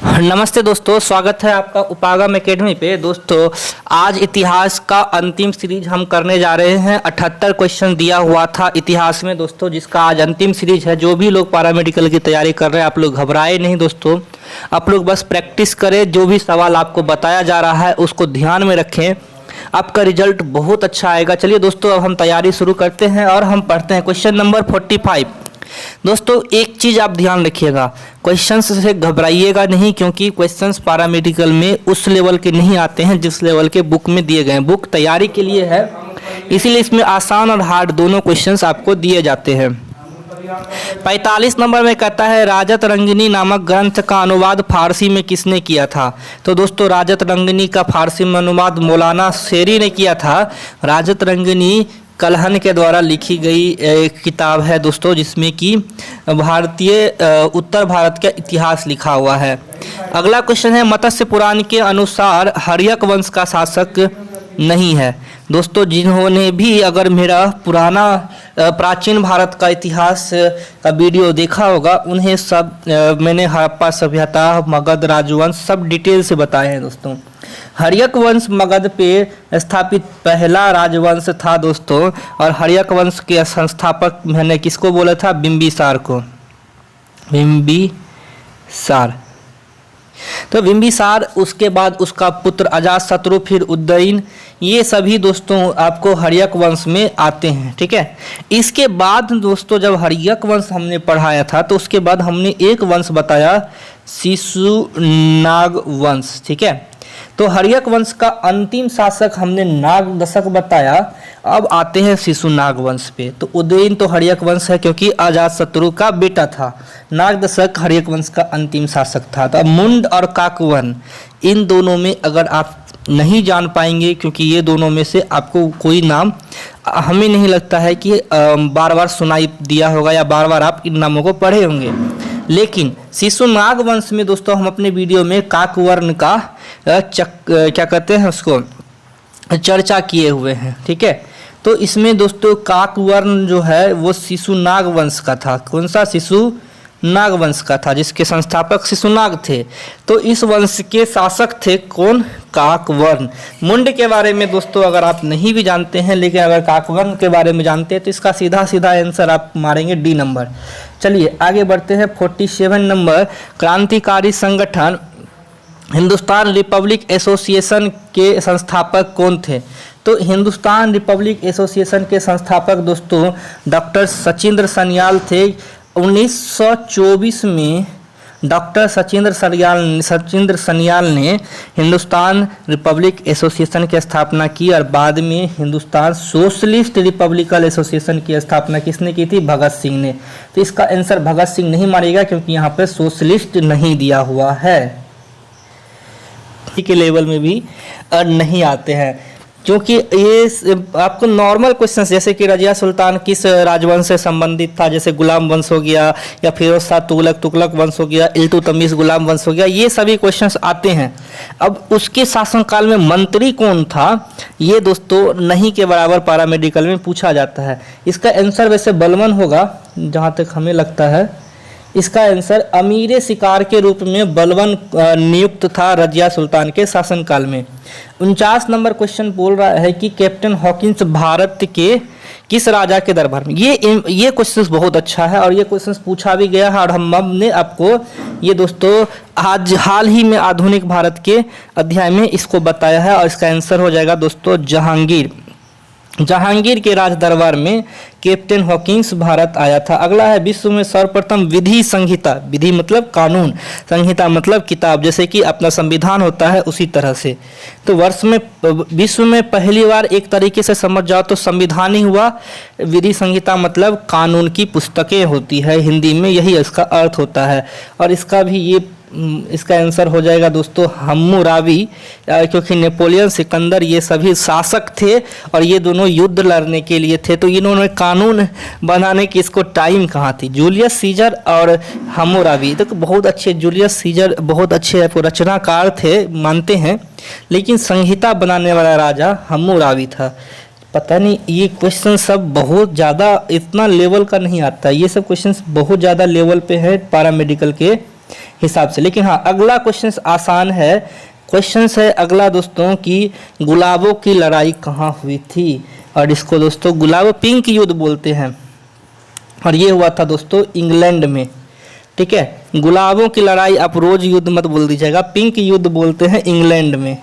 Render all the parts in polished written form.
नमस्ते दोस्तों, स्वागत है आपका उपागम एकेडमी पे। दोस्तों आज इतिहास का अंतिम सीरीज हम करने जा रहे हैं। 78 क्वेश्चन दिया हुआ था इतिहास में दोस्तों, जिसका आज अंतिम सीरीज है। जो भी लोग पैरामेडिकल की तैयारी कर रहे हैं, आप लोग घबराए नहीं दोस्तों, आप लोग बस प्रैक्टिस करें। जो भी सवाल आपको बताया जा रहा है उसको ध्यान में रखें, आपका रिजल्ट बहुत अच्छा आएगा। चलिए दोस्तों, अब हम तैयारी शुरू करते हैं और हम पढ़ते हैं क्वेश्चन नंबर 45। दोस्तों एक चीज़ आप ध्यान रखिएगा, क्वेश्चंस से घबराइएगा नहीं, क्योंकि क्वेश्चंस पैरामेडिकल में उस लेवल के नहीं आते हैं जिस लेवल के बुक में दिए गए हैं। बुक तैयारी के लिए है, इसीलिए इसमें आसान और हार्ड दोनों क्वेश्चंस आपको दिए जाते हैं। 45 नंबर में कहता है, राजत रंगिनी नामक ग्रंथ का अनुवाद फारसी में किसने किया था? तो दोस्तों राजत रंगिनी का फारसी में अनुवाद मौलाना शेरी ने किया था। राजत रंगिनी कल्हण के द्वारा लिखी गई एक किताब है दोस्तों, जिसमें कि भारतीय उत्तर भारत का इतिहास लिखा हुआ है। अगला क्वेश्चन है, मत्स्य पुराण के अनुसार हर्यक वंश का शासक नहीं है। दोस्तों जिन्होंने भी अगर मेरा पुराना प्राचीन भारत का इतिहास का वीडियो देखा होगा, उन्हें सब मैंने हड़प्पा सभ्यता, मगध राजवंश सब डिटेल से बताए हैं दोस्तों। हर्यक वंश मगध पे स्थापित पहला राजवंश था दोस्तों, और हर्यक वंश के संस्थापक मैंने किसको बोला था? बिंबिसार को। बिंबिसार। तो बिंबिसार, उसके बाद उसका पुत्र अजातशत्रु, फिर उदयन, ये सभी दोस्तों आपको हर्यक वंश में आते हैं। ठीक है, इसके बाद दोस्तों जब हर्यक वंश हमने पढ़ाया था, तो उसके बाद हमने एक वंश बताया, शिशुनाग वंश। ठीक है, तो हर्यक वंश का अंतिम शासक हमने नागदशक बताया। अब आते हैं शिशुनाग वंश पे। तो उदयन तो हर्यक वंश है क्योंकि अजातशत्रु का बेटा था। नागदशक हर्यक वंश का अंतिम शासक था। तो मुंड और काकवन, इन दोनों में अगर आप नहीं जान पाएंगे, क्योंकि ये दोनों में से आपको कोई नाम हमें नहीं लगता है कि बार बार सुनाई दिया होगा या बार बार आप इन नामों को पढ़े होंगे। लेकिन शिशुनाग वंश में दोस्तों हम अपने वीडियो में काकवर्ण का क्या कहते हैं उसको, चर्चा किए हुए हैं। ठीक है, तो इसमें दोस्तों काकवर्ण जो है वो शिशुनाग वंश का था। कौन सा? शिशुनाग वंश का था, जिसके संस्थापक शिशुनाग थे। तो इस वंश के शासक थे कौन? काकवर्ण। मुंड के बारे में दोस्तों अगर आप नहीं भी जानते हैं, लेकिन अगर काकवर्ण के बारे में जानते हैं, तो इसका सीधा सीधा आंसर आप मारेंगे डी नंबर। चलिए आगे बढ़ते हैं। 47 नंबर, क्रांतिकारी संगठन हिंदुस्तान रिपब्लिक एसोसिएशन के संस्थापक कौन थे? तो हिंदुस्तान रिपब्लिक एसोसिएशन के संस्थापक दोस्तों डॉक्टर सचिंद्र सन्याल थे। 1924 में डॉक्टर सचिंद्र सन्याल ने हिंदुस्तान रिपब्लिक एसोसिएशन की स्थापना की, और बाद में हिंदुस्तान सोशलिस्ट रिपब्लिकल एसोसिएशन की स्थापना किसने की थी? भगत सिंह ने। तो इसका आंसर भगत सिंह नहीं मारेगा, क्योंकि यहाँ पे सोशलिस्ट नहीं दिया हुआ है, के लेवल में भी नहीं आते हैं। क्योंकि ये आपको नॉर्मल क्वेश्चन, जैसे कि रजिया सुल्तान किस राजवंश से संबंधित था, जैसे गुलाम वंश हो गया, या फिरोज शाह तुगलक वंश हो गया, इल्तुतमिश गुलाम वंश हो गया, ये सभी क्वेश्चंस आते हैं। अब उसके शासनकाल में मंत्री कौन था, ये दोस्तों नहीं के बराबर पैरामेडिकल में पूछा जाता है। इसका आंसर वैसे बलवन होगा, जहाँ तक हमें लगता है। इसका आंसर अमीर शिकार के रूप में बलवन नियुक्त था रजिया सुल्तान के शासनकाल में। 49 नंबर क्वेश्चन बोल रहा है कि कैप्टन हॉकिंस भारत के किस राजा के दरबार में? ये क्वेश्चन बहुत अच्छा है, और ये क्वेश्चन पूछा भी गया है, और हमने आपको ये दोस्तों आज हाल ही में आधुनिक भारत के अध्याय में इसको बताया है, और इसका आंसर हो जाएगा दोस्तों जहांगीर के राज दरबार में कैप्टन हॉकिंस भारत आया था। अगला है, विश्व में सर्वप्रथम विधि संहिता, विधि मतलब कानून, संहिता मतलब किताब, जैसे कि अपना संविधान होता है उसी तरह से। तो विश्व में पहली बार एक तरीके से समझ जाओ तो संविधान ही हुआ। विधि संहिता मतलब कानून की पुस्तकें होती है, हिंदी में यही इसका अर्थ होता है। और इसका आंसर हो जाएगा दोस्तों हम्मुराबी, क्योंकि नेपोलियन, सिकंदर, ये सभी शासक थे और ये दोनों युद्ध लड़ने के लिए थे। तो इन्होंने कानून बनाने की इसको टाइम कहाँ थी? जूलियस सीजर और हम्मुराबी। तो बहुत अच्छे, जूलियस सीजर बहुत अच्छे रचनाकार थे मानते हैं, लेकिन संहिता बनाने वाला राजा हम्मुराबी था। पता नहीं, ये क्वेश्चन सब बहुत ज़्यादा इतना लेवल का नहीं आता, ये सब क्वेश्चन बहुत ज़्यादा लेवल पे है पैरामेडिकल के हिसाब से। लेकिन हाँ, अगला क्वेश्चन आसान है। क्वेश्चन है अगला दोस्तों कि गुलाबों की लड़ाई कहाँ हुई थी, और इसको दोस्तों गुलाबों पिंक युद्ध बोलते हैं, और ये हुआ था दोस्तों इंग्लैंड में। ठीक है, गुलाबों की लड़ाई आप रोज युद्ध मत बोल दीजिएगा, पिंक युद्ध बोलते हैं इंग्लैंड में।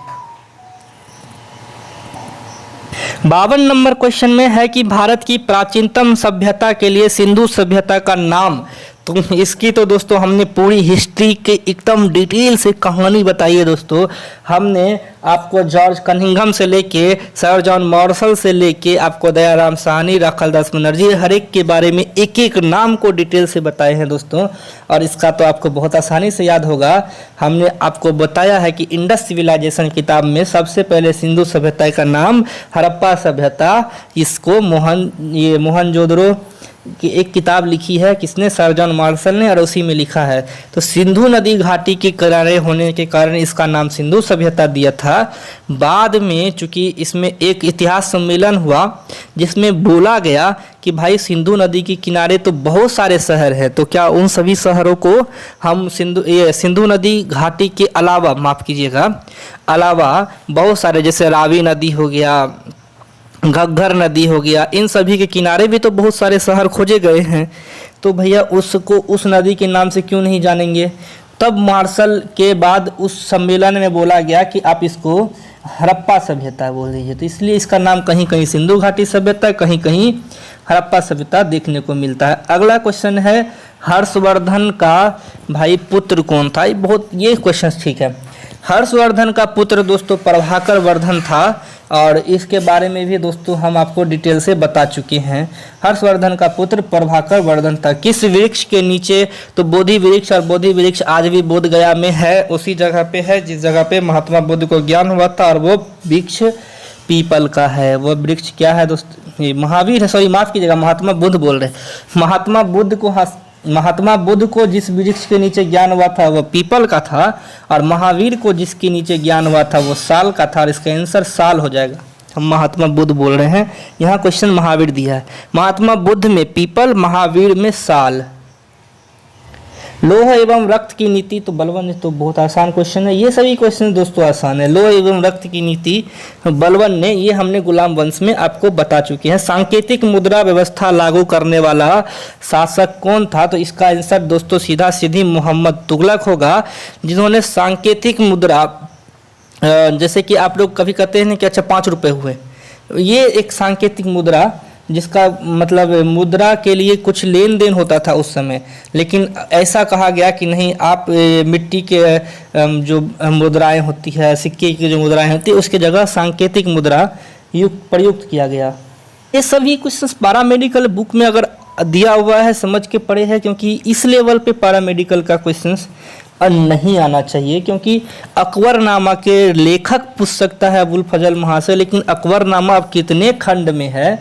52 नंबर क्वेश्चन में है कि भारत की प्राचीनतम सभ्यता के लिए सिंधु सभ्यता का नाम। तो इसकी तो दोस्तों हमने पूरी हिस्ट्री के एकदम डिटेल से कहानी बताई है दोस्तों। हमने आपको जॉर्ज कनिंघम से लेके सर जॉन मार्शल से लेके आपको दयाराम साहनी, राखालदास बनर्जी, हर एक के बारे में एक एक नाम को डिटेल से बताए हैं दोस्तों। और इसका तो आपको बहुत आसानी से याद होगा। हमने आपको बताया है कि इंडस सिविलाइजेशन किताब में सबसे पहले सिंधु सभ्यता का नाम हड़प्पा सभ्यता, इसको मोहनजोदड़ो की एक किताब लिखी है, किसने, सर जॉन मार्शल ने, और उसी में लिखा है। तो सिंधु नदी घाटी के किनारे होने के कारण इसका नाम सिंधु सभ्यता दिया था। बाद में चूंकि इसमें एक इतिहास सम्मेलन हुआ जिसमें बोला गया कि भाई सिंधु नदी के किनारे तो बहुत सारे शहर हैं, तो क्या उन सभी शहरों को हम सिंधु नदी घाटी के अलावा, माफ़ कीजिएगा, अलावा बहुत सारे, जैसे रावी नदी हो गया, घग्गर नदी हो गया, इन सभी के किनारे भी तो बहुत सारे शहर खोजे गए हैं, तो भैया उसको उस नदी के नाम से क्यों नहीं जानेंगे। तब मार्शल के बाद उस सम्मेलन में बोला गया कि आप इसको हड़प्पा सभ्यता बोल दीजिए। तो इसलिए इसका नाम कहीं कहीं सिंधु घाटी सभ्यता, कहीं कहीं हड़प्पा सभ्यता देखने को मिलता है। अगला क्वेश्चन है हर्षवर्धन का भाई पुत्र कौन था। ये क्वेश्चन ठीक है। हर्षवर्धन का पुत्र दोस्तों प्रभाकर वर्धन था, और इसके बारे में भी दोस्तों हम आपको डिटेल से बता चुके हैं। हर्षवर्धन का पुत्र प्रभाकर वर्धन था। किस वृक्ष के नीचे, तो बोधि वृक्ष, और बोधि वृक्ष आज भी बोध गया में है, उसी जगह पे है जिस जगह पे महात्मा बुद्ध को ज्ञान हुआ था, और वो वृक्ष पीपल का है। वो वृक्ष क्या है दोस्तों, महावीर है, सॉरी माफ कीजिएगा, महात्मा बुद्ध बोल रहे। महात्मा बुद्ध को जिस वृक्ष के नीचे ज्ञान हुआ था वो पीपल का था, और महावीर को जिसके नीचे ज्ञान हुआ था वो साल का था, और इसका आंसर साल हो जाएगा। हम महात्मा बुद्ध बोल रहे हैं, यहाँ क्वेश्चन महावीर दिया है। महात्मा बुद्ध में पीपल, महावीर में साल। लोह एवं रक्त की नीति, तो बलवन, तो बहुत आसान क्वेश्चन है। ये सभी क्वेश्चन दोस्तों आसान है। लोह एवं रक्त की नीति बलवन ने, ये हमने गुलाम वंश में आपको बता चुके हैं। सांकेतिक मुद्रा व्यवस्था लागू करने वाला शासक कौन था, तो इसका आंसर दोस्तों सीधा सीधी मोहम्मद तुगलक होगा, जिन्होंने सांकेतिक मुद्रा, जैसे कि आप लोग कभी कहते हैं कि अच्छा 5 रुपये हुए, ये एक सांकेतिक मुद्रा, जिसका मतलब मुद्रा के लिए कुछ लेन देन होता था उस समय, लेकिन ऐसा कहा गया कि नहीं, आप मिट्टी के जो मुद्राएं होती है, सिक्के की जो मुद्राएं होती है, उसके जगह सांकेतिक मुद्रा प्रयुक्त किया गया। ये सभी क्वेश्चंस पैरामेडिकल बुक में अगर दिया हुआ है समझ के पढ़े हैं, क्योंकि इस लेवल पे पैरामेडिकल का क्वेश्चंस नहीं आना चाहिए, क्योंकि अकबरनामा के लेखक पूछ सकता है अबुल फजल महाशय, लेकिन अकबरनामा अब कितने खंड में है,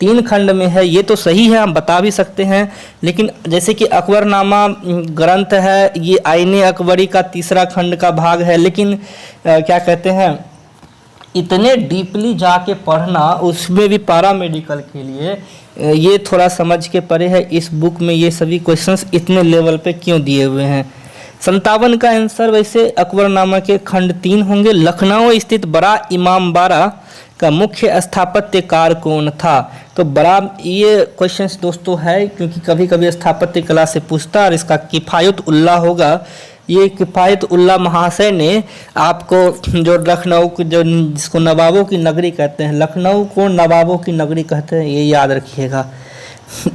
3 खंड में है, ये तो सही है, हम बता भी सकते हैं। लेकिन जैसे कि अकबरनामा ग्रंथ है, ये आईने अकबरी का 3रा खंड का भाग है, लेकिन क्या कहते हैं, इतने डीपली जाके पढ़ना, उसमें भी पैरामेडिकल के लिए ये थोड़ा समझ के पढ़े है। इस बुक में ये सभी क्वेश्चंस इतने लेवल पे क्यों दिए हुए हैं। 57 का आंसर वैसे अकबरनामा के खंड 3 होंगे। लखनऊ स्थित बड़ा इमामबाड़ा का मुख्य स्थापत्यकार कौन था, तो बड़ा, ये क्वेश्चंस दोस्तों है क्योंकि कभी कभी स्थापत्य कला से पूछता है, और इसका किफ़ायत उल्लाह होगा। ये किफ़ायत उल्लाह महाशय ने आपको जो लखनऊ को, जो जिसको नवाबों की नगरी कहते हैं, लखनऊ को नवाबों की नगरी कहते हैं, ये याद रखिएगा।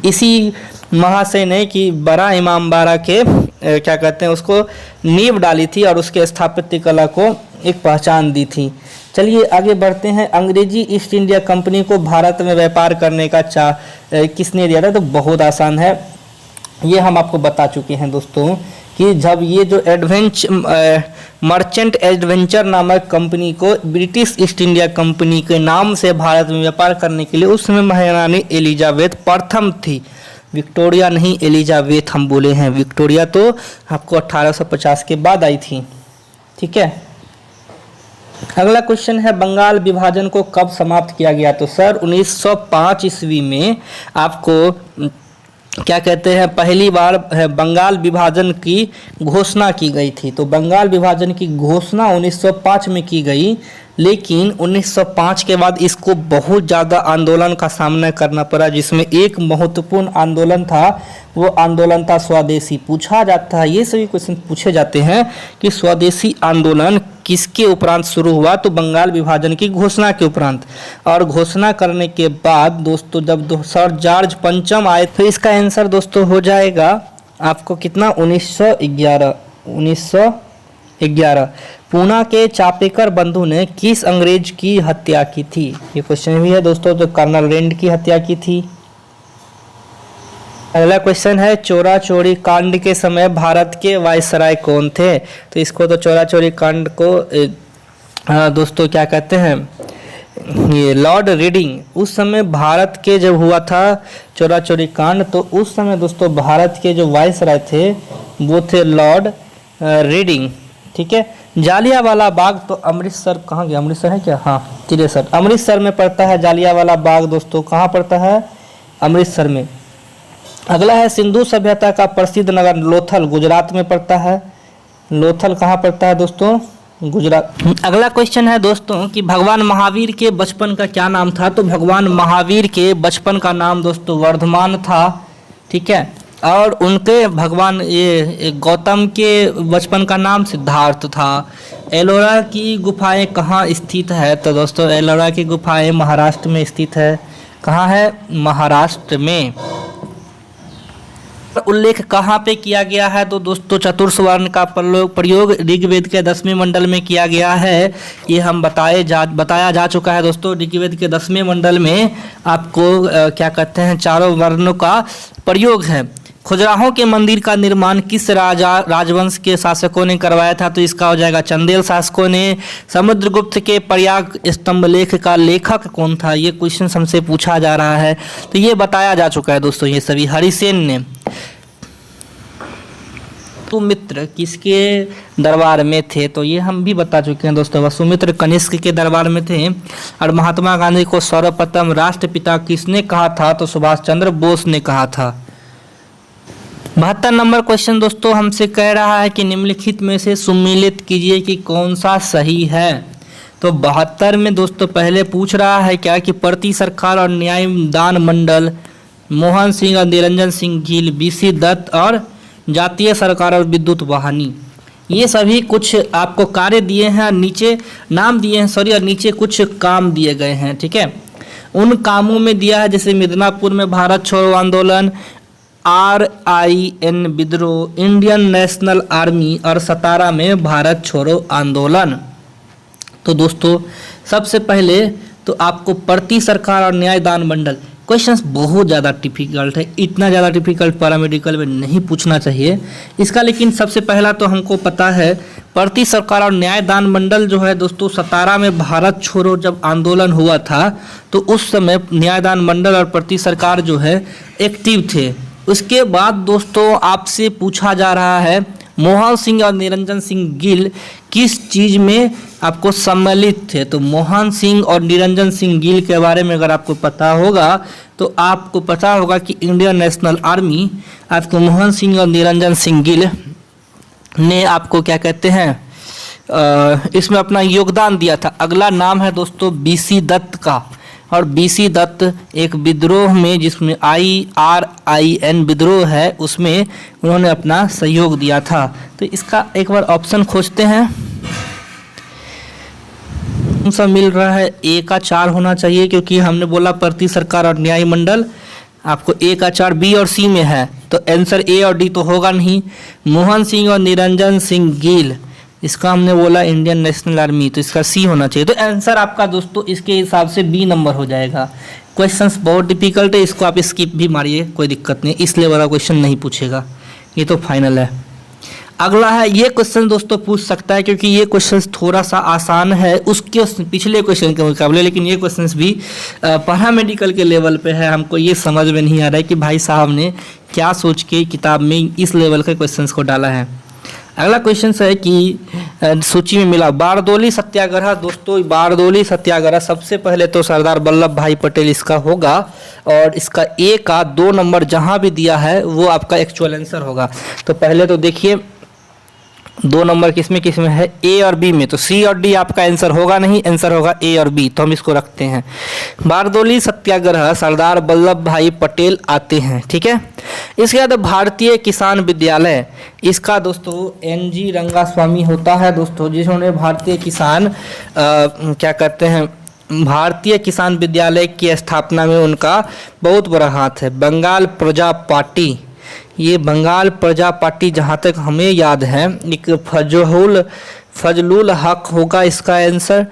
इसी महाशय ने कि बड़ा इमामबाड़ा के क्या कहते हैं, उसको नींव डाली थी और उसके स्थापत्य कला को एक पहचान दी थी। चलिए आगे बढ़ते हैं। अंग्रेजी ईस्ट इंडिया कंपनी को भारत में व्यापार करने का किसने दिया था, तो बहुत आसान है, ये हम आपको बता चुके हैं दोस्तों कि जब ये जो मर्चेंट एडवेंचर नामक कंपनी को ब्रिटिश ईस्ट इंडिया कंपनी के नाम से भारत में व्यापार करने के लिए, उस समय महारानी एलिजाबेथ प्रथम थी, विक्टोरिया नहीं, एलिजाबेथ हम बोले हैं, विक्टोरिया तो आपको 1850 के बाद आई थी। ठीक है, अगला क्वेश्चन है बंगाल विभाजन को कब समाप्त किया गया, तो सर 1905 ईस्वी में आपको क्या कहते हैं पहली बार बंगाल विभाजन की घोषणा की गई थी। तो बंगाल विभाजन की घोषणा 1905 में की गई, लेकिन 1905 के बाद इसको बहुत ज़्यादा आंदोलन का सामना करना पड़ा, जिसमें एक महत्वपूर्ण आंदोलन था, वो आंदोलन था स्वदेशी। पूछा जाता है, ये सभी क्वेश्चन पूछे जाते हैं कि स्वदेशी आंदोलन किसके उपरांत शुरू हुआ, तो बंगाल विभाजन की घोषणा के उपरांत। और घोषणा करने के बाद दोस्तों जब सर जॉर्ज पंचम आए, तो इसका आंसर दोस्तों हो जाएगा आपको कितना, 1911। पूना के चापेकर बंधु ने किस अंग्रेज की हत्या की थी, ये क्वेश्चन भी है दोस्तों, तो कर्नल रेंड की हत्या की थी। अगला क्वेश्चन है चोरा चोरी कांड के समय भारत के वायसराय कौन थे, तो इसको तो चोरा चोरी कांड को दोस्तों क्या कहते हैं, ये लॉर्ड रीडिंग। उस समय भारत के जब हुआ था चोरा चोरी कांड, तो उस समय दोस्तों भारत के जो वायसराय थे वो थे लॉर्ड रीडिंग। ठीक है। जालियांवाला बाग, तो अमृतसर कहाँ गया, अमृतसर है क्या, हाँ तिरेसर, अमृतसर में पड़ता है जालियांवाला बाग दोस्तों, कहाँ पड़ता है, अमृतसर में। अगला है सिंधु सभ्यता का प्रसिद्ध नगर लोथल, गुजरात में पड़ता है। लोथल कहाँ पड़ता है दोस्तों, गुजरात। अगला क्वेश्चन है दोस्तों कि भगवान महावीर के बचपन का क्या नाम था, तो भगवान महावीर के बचपन का नाम दोस्तों वर्धमान था। ठीक है। और उनके भगवान ये गौतम के बचपन का नाम सिद्धार्थ था। एलोरा की गुफाएं कहाँ स्थित है, तो दोस्तों एलोरा की गुफाएं महाराष्ट्र में स्थित है। कहाँ है, महाराष्ट्र में। उल्लेख कहाँ पे किया गया है, तो दोस्तों चतुर्स्वर्ण का प्रयोग ऋग्वेद के 10वें मंडल में किया गया है। ये हम बताया जा चुका है दोस्तों। ऋग्वेद के 10वें मंडल में आपको क्या कहते हैं, चारों वर्णों का प्रयोग है। खजुराहो के मंदिर का निर्माण किस राजवंश के शासकों ने करवाया था, तो इसका हो जाएगा चंदेल शासकों ने। समुद्रगुप्त के प्रयाग स्तंभ लेख का लेखक कौन था, ये क्वेश्चन हमसे पूछा जा रहा है, तो ये बताया जा चुका है दोस्तों, ये सभी हरिसेन ने। वसुमित्र किसके दरबार में थे, तो ये हम भी बता चुके हैं दोस्तों, वसुमित्र कनिष्क के दरबार में थे। और महात्मा गांधी को सर्वप्रथम राष्ट्रपिता किसने कहा था, तो सुभाष चंद्र बोस ने कहा था। 72 नंबर क्वेश्चन दोस्तों हमसे कह रहा है कि निम्नलिखित में से सुमेलित कीजिए कि कौन सा सही है। तो 72 में दोस्तों पहले पूछ रहा है क्या कि प्रति सरकार और न्याय दान मंडल, मोहन सिंह और निरंजन सिंह गील, बीसी दत्त और जातीय सरकार और विद्युत वाहिनी, ये सभी कुछ आपको कार्य दिए हैं, नीचे नाम दिए हैं सॉरी, और नीचे कुछ काम दिए गए हैं। ठीक है। उन कामों में दिया है जैसे मिदनापुर में भारत छोड़ो आंदोलन, RIN विद्रोह, इंडियन नेशनल आर्मी और सतारा में भारत छोड़ो आंदोलन। तो दोस्तों सबसे पहले तो आपको प्रति सरकार और न्याय दान मंडल, क्वेश्चंस बहुत ज़्यादा डिफिकल्ट है, इतना ज़्यादा डिफिकल्ट पैरामेडिकल में नहीं पूछना चाहिए इसका। लेकिन सबसे पहला तो हमको पता है प्रति सरकार और न्याय दान मंडल जो है दोस्तों, सतारा में भारत छोड़ो जब आंदोलन हुआ था तो उस समय न्याय दान मंडल और प्रति सरकार जो है एक्टिव थे। उसके बाद दोस्तों आपसे पूछा जा रहा है मोहन सिंह और निरंजन सिंह गिल किस चीज़ में आपको सम्मिलित थे। तो मोहन सिंह और निरंजन सिंह गिल के बारे में अगर आपको पता होगा तो आपको पता होगा कि इंडियन नेशनल आर्मी आपको मोहन सिंह और निरंजन सिंह गिल ने आपको क्या कहते हैं इसमें अपना योगदान दिया था। अगला नाम है दोस्तों बीसी दत्त का, और बीसी दत्त एक विद्रोह में जिसमें IRIN विद्रोह है उसमें उन्होंने अपना सहयोग दिया था। तो इसका एक बार ऑप्शन खोजते हैं, कौन सा मिल रहा है, A का 4 होना चाहिए क्योंकि हमने बोला प्रति सरकार और न्याय मंडल, आपको A का 4 B और C में है तो आंसर A और D तो होगा नहीं। मोहन सिंह और निरंजन सिंह गिल, इसका हमने बोला इंडियन नेशनल आर्मी, तो इसका C होना चाहिए। तो आंसर आपका दोस्तों इसके हिसाब से B नंबर हो जाएगा। क्वेश्चंस बहुत डिफिकल्ट है, इसको आप स्किप भी मारिए कोई दिक्कत नहीं, इसलिए वाला क्वेश्चन नहीं पूछेगा, ये तो फाइनल है। अगला है, ये क्वेश्चन दोस्तों पूछ सकता है क्योंकि ये क्वेश्चन थोड़ा सा आसान है उसके पिछले क्वेश्चन के मुकाबले, लेकिन ये क्वेश्चन भी पैरामेडिकल के लेवल पे है। हमको ये समझ में नहीं आ रहा है कि भाई साहब ने क्या सोच के किताब में इस लेवल के क्वेश्चन को डाला है। अगला क्वेश्चन है कि सूची में मिला। बारदोली सत्याग्रह दोस्तों, बारदोली सत्याग्रह सबसे पहले तो सरदार वल्लभ भाई पटेल इसका होगा, और इसका ए का 2 नंबर जहां भी दिया है वो आपका एक्चुअल आंसर होगा। तो पहले तो देखिए 2 नंबर किसमें किसमें है, ए और बी में, तो सी और डी आपका आंसर होगा नहीं, आंसर होगा ए और बी, तो हम इसको रखते हैं। बारदोली सत्याग्रह सरदार वल्लभ भाई पटेल आते हैं, ठीक है। इसके बाद भारतीय किसान विद्यालय, इसका दोस्तों एनजी रंगास्वामी होता है दोस्तों, जिन्होंने भारतीय किसान क्या कहते हैं, भारतीय किसान विद्यालय की स्थापना में उनका बहुत बड़ा हाथ है। बंगाल प्रजा पार्टी, ये बंगाल प्रजा पार्टी जहाँ तक हमें याद है एक फजलुल हक होगा इसका आंसर।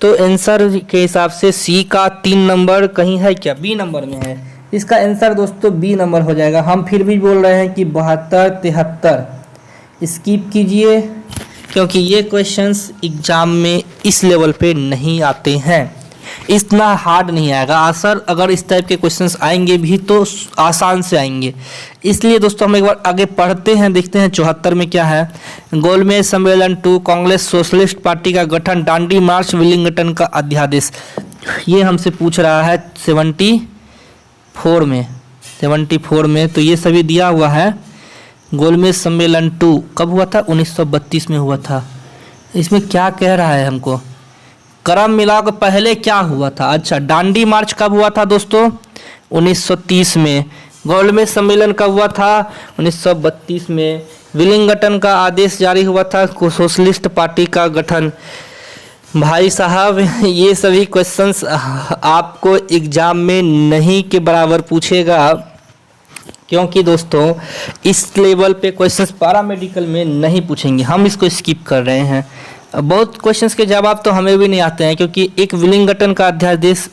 तो आंसर के हिसाब से सी का 3 नंबर कहीं है क्या, बी नंबर में है, इसका आंसर दोस्तों बी नंबर हो जाएगा। हम फिर भी बोल रहे हैं कि 72 73 स्किप कीजिए, क्योंकि ये क्वेश्चंस एग्जाम में इस लेवल पे नहीं आते हैं, इतना हार्ड नहीं आएगा आंसर। अगर इस टाइप के क्वेश्चंस आएंगे भी तो आसान से आएंगे। इसलिए दोस्तों हम एक बार आगे पढ़ते हैं, देखते हैं 74 में क्या है। गोलमेज सम्मेलन 2, कांग्रेस सोशलिस्ट पार्टी का गठन, दांडी मार्च, विलिंगटन का अध्यादेश, ये हमसे पूछ रहा है 74 में, तो ये सभी दिया हुआ है। गोलमेज सम्मेलन 2 कब हुआ था, 1932 में हुआ था। इसमें क्या कह रहा है हमको, क्रम मिलाकर पहले क्या हुआ था। अच्छा, दांडी मार्च कब हुआ था दोस्तों, 1930 में। गोलमेज सम्मेलन कब हुआ था, 1932 में। विलिंगटन का आदेश जारी हुआ था, सोशलिस्ट पार्टी का गठन। भाई साहब ये सभी क्वेश्चंस आपको एग्जाम में नहीं के बराबर पूछेगा, क्योंकि दोस्तों इस लेवल पे क्वेश्चंस पैरामेडिकल में नहीं पूछेंगे, हम इसको स्किप कर रहे हैं। बहुत क्वेश्चंस के जवाब तो हमें भी नहीं आते हैं, क्योंकि एक विलिंगटन का अध्यादेश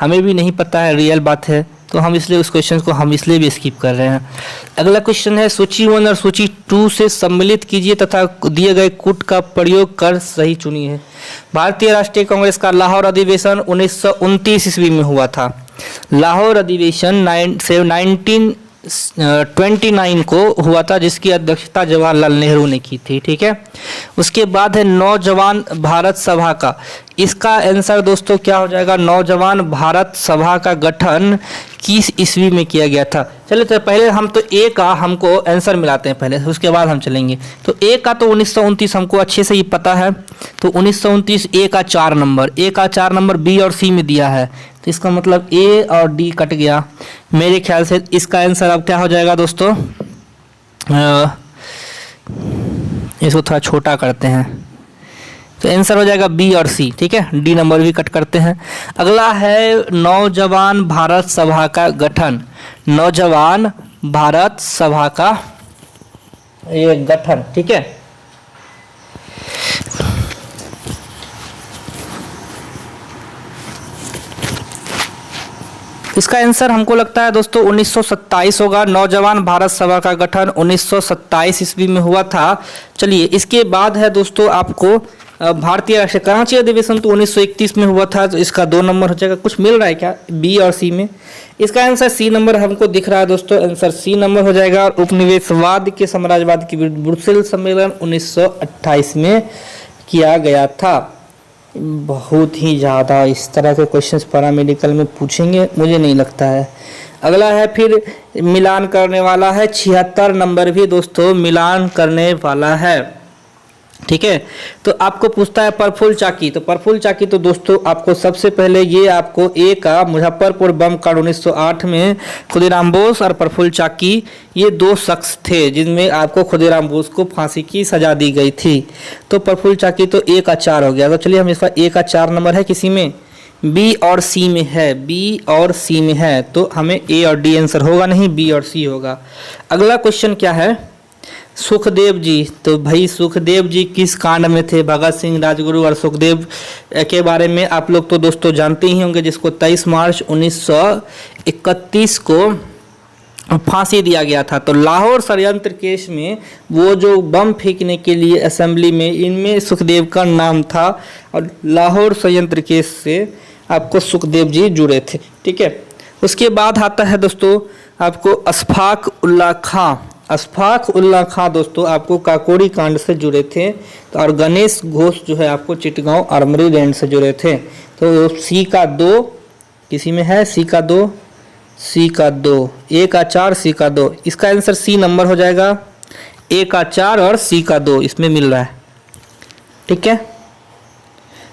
हमें भी नहीं पता है, रियल बात है, तो हम इसलिए उस क्वेश्चन को हम इसलिए भी स्किप कर रहे हैं। अगला क्वेश्चन है, सूची 1 और सूची 2 से सम्मिलित कीजिए तथा दिए गए कूट का प्रयोग कर सही चुनिए। भारतीय राष्ट्रीय कांग्रेस का लाहौर अधिवेशन 1929 ईस्वी में हुआ था। लाहौर अधिवेशन 1929 को हुआ था, जिसकी अध्यक्षता जवाहरलाल नेहरू ने की थी, ठीक है। उसके बाद है नौजवान भारत सभा का, इसका आंसर दोस्तों क्या हो जाएगा, नौजवान भारत सभा का गठन किस ईस्वी में किया गया था। चलिए तो पहले हम तो ए का हमको आंसर मिलाते हैं पहले, उसके बाद हम चलेंगे। तो ए का तो 1929 हमको अच्छे से ही पता है, तो 1929 ए का 4 नंबर बी और सी में दिया है, तो इसका मतलब ए और डी कट गया। मेरे ख्याल से इसका आंसर अब क्या हो जाएगा दोस्तों, इसको थोड़ा छोटा करते हैं, तो आंसर हो जाएगा बी और सी, ठीक है। डी नंबर भी कट करते हैं। अगला है नौजवान भारत सभा का गठन, नौजवान भारत सभा का ये गठन, ठीक है। इसका आंसर हमको लगता है दोस्तों 1927 होगा। नौजवान भारत सभा का गठन 1927 ईस्वी में हुआ था। चलिए इसके बाद है दोस्तों आपको भारतीय राष्ट्रीय कराची अधिवेशन तो 1931 में हुआ था, तो इसका 2 नंबर हो जाएगा। कुछ मिल रहा है क्या बी और सी में, इसका आंसर सी नंबर हमको दिख रहा है दोस्तों, आंसर सी नंबर हो जाएगा। और उपनिवेशवाद के साम्राज्यवाद की ब्रुसेल्स सम्मेलन 1928 में किया गया था। बहुत ही ज़्यादा इस तरह के क्वेश्चंस पैरामेडिकल में पूछेंगे मुझे नहीं लगता है। अगला है फिर मिलान करने वाला है, 76 नंबर भी दोस्तों मिलान करने वाला है, ठीक है। तो आपको पूछता है प्रफुल्ल चाकी, तो प्रफुल्ल चाकी तो दोस्तों आपको सबसे पहले ये आपको ए का मुजफ्फरपुर बम कांड 1908 में खुदीराम बोस और प्रफुल्ल चाकी ये 2 शख्स थे जिनमें आपको खुदीराम बोस को फांसी की सजा दी गई थी। तो प्रफुल्ल चाकी तो ए का 4 हो गया। तो चलिए हम इसका ए का 4 नंबर है किसी में, बी और सी में है, बी और सी में है, तो हमें ए और डी आंसर होगा नहीं, बी और सी होगा। अगला क्वेश्चन क्या है, सुखदेव जी, तो भाई सुखदेव जी किस कांड में थे, भगत सिंह, राजगुरु और सुखदेव के बारे में आप लोग तो दोस्तों जानते ही होंगे, जिसको 23 मार्च 1931 को फांसी दिया गया था। तो लाहौर षड्यंत्र केस में वो जो बम फेंकने के लिए असेंबली में, इनमें सुखदेव का नाम था, और लाहौर षड्यंत्र केस से आपको सुखदेव जी जुड़े थे, ठीक है। उसके बाद आता है दोस्तों आपको अशफाक उल्लाह खां, अशफाक उल्ला खां दोस्तों आपको काकोरी कांड से जुड़े थे, तो और गणेश घोष जो है आपको चिटगांव आर्मरी रेंज से जुड़े थे। तो सी का 2 किसी में है, सी का 2, सी का 2, ए का 4, सी का 2, इसका आंसर सी नंबर हो जाएगा। ए का 4 और सी का 2 इसमें मिल रहा है। ठीक है,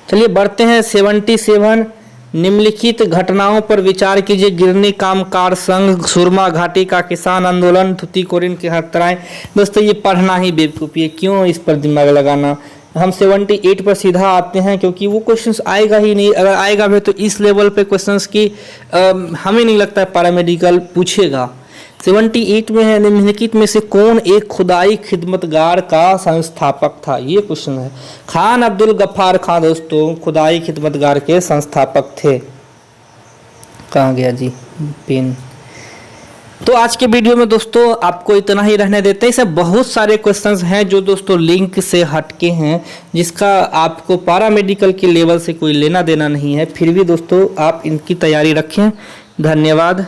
चलिए बढ़ते हैं 77। निम्नलिखित घटनाओं पर विचार कीजिए। गिरनी कामगार संघ, सुरमा घाटी का किसान आंदोलन, तुतीकोरिन की हत्याएं। दोस्तों ये पढ़ना ही बेवकूफ़ी है, क्यों इस पर दिमाग लगाना। हम 78 पर सीधा आते हैं क्योंकि वो क्वेश्चंस आएगा ही नहीं। अगर आएगा भी तो इस लेवल पे क्वेश्चंस की हमें नहीं लगता है पैरामेडिकल पूछेगा। 78 में है, निम्नलिखित में से कौन एक खुदाई खिदमतगार का संस्थापक था, ये क्वेश्चन है। खान अब्दुल गफ्फार खान दोस्तों खुदाई खिदमतगार के संस्थापक थे। कहाँ गया जी पेन। तो आज के वीडियो में दोस्तों आपको इतना ही रहने देते हैं। इससे बहुत सारे क्वेश्चंस हैं जो दोस्तों लिंक से हटके हैं, जिसका आपको पैरामेडिकल के लेवल से कोई लेना देना नहीं है। फिर भी दोस्तों आप इनकी तैयारी रखें। धन्यवाद।